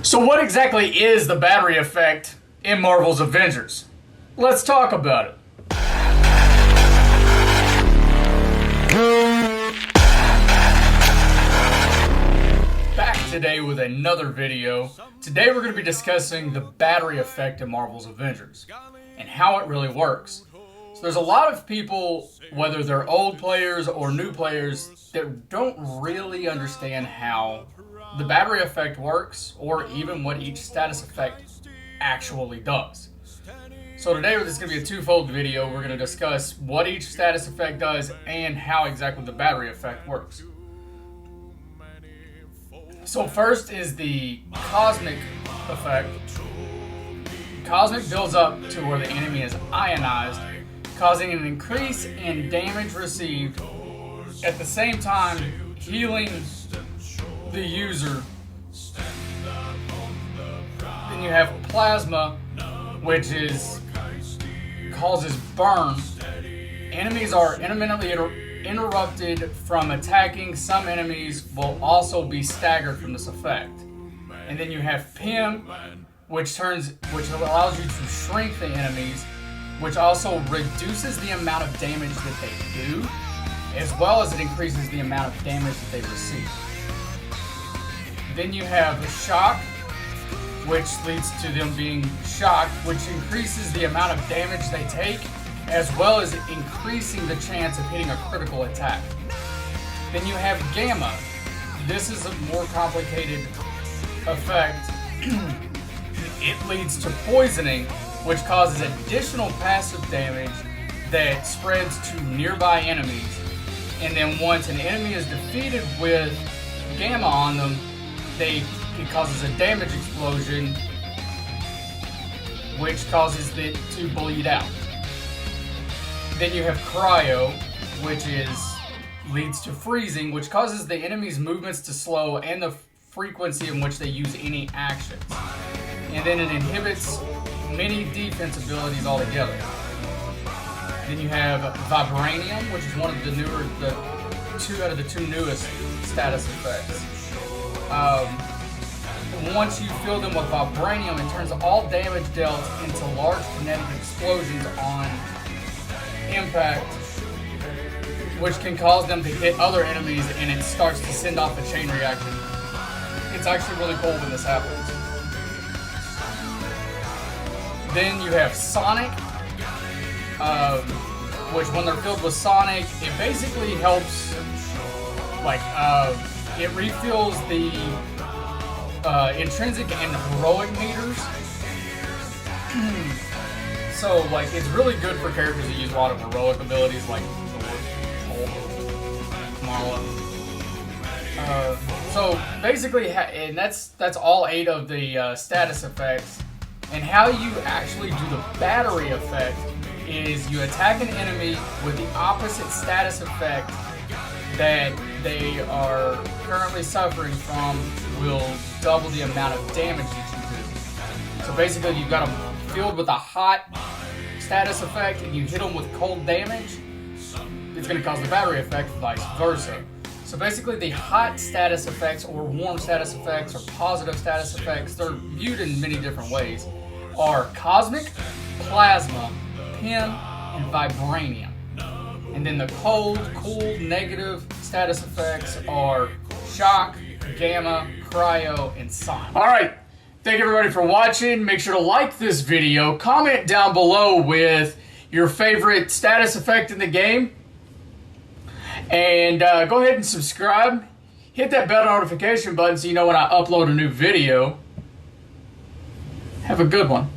So what exactly is the battery effect in Marvel's Avengers? Let's talk about it. Back today with another video. Today we're going to be discussing the battery effect in Marvel's Avengers and how it really works. So there's a lot of people, whether they're old players or new players, that don't really understand how the battery effect works or even what each status effect actually does. So today this is going to be a twofold video. We're going to discuss what each status effect does and how exactly the battery effect works. So first is the cosmic effect. Cosmic builds up to where the enemy is ionized, causing an increase in damage received, at the same time healing the user. Then you have plasma, which causes burn. Enemies are intermittently interrupted from attacking. Some enemies will also be staggered from this effect. And then you have PIM, which allows you to shrink the enemies, which also reduces the amount of damage that they do, as well as it increases the amount of damage that they receive. Then you have shock, which leads to them being shocked, which increases the amount of damage they take, as well as increasing the chance of hitting a critical attack. Then you have gamma. This is a more complicated effect. It leads to poisoning, which causes additional passive damage that spreads to nearby enemies. And then once an enemy is defeated with gamma on them, it causes a damage explosion, which causes it to bleed out. Then you have cryo, which leads to freezing, which causes the enemy's movements to slow and the frequency in which they use any actions. And then it inhibits many defense abilities altogether. Then you have vibranium, which is one of the two out of the two newest status effects. Once you fill them with vibranium, it turns all damage dealt into large kinetic explosions on impact, which can cause them to hit other enemies, and it starts to send off a chain reaction. It's actually really cool when this happens. Then you have sonic, which when they're filled with sonic, it basically helps, it refills the intrinsic and heroic meters. So, it's really good for characters that use a lot of heroic abilities, like Hulk, Kamala. So basically, and that's all 8 of the status effects. And how you actually do the battery effect is you attack an enemy with the opposite status effect that they are currently suffering from, will double the amount of damage that you do. So basically, you've got them filled with a hot status effect and you hit them with cold damage, it's going to cause the battery effect, vice versa. So basically, the hot status effects or warm status effects or positive status effects, they're viewed in many different ways, are cosmic, plasma, PIM, and vibranium. And then the cold, cool, negative status effects are shock, gamma, cryo, and sonic. Alright, thank you everybody for watching. Make sure to like this video. Comment down below with your favorite status effect in the game. And go ahead and subscribe. Hit that bell notification button so you know when I upload a new video. Have a good one.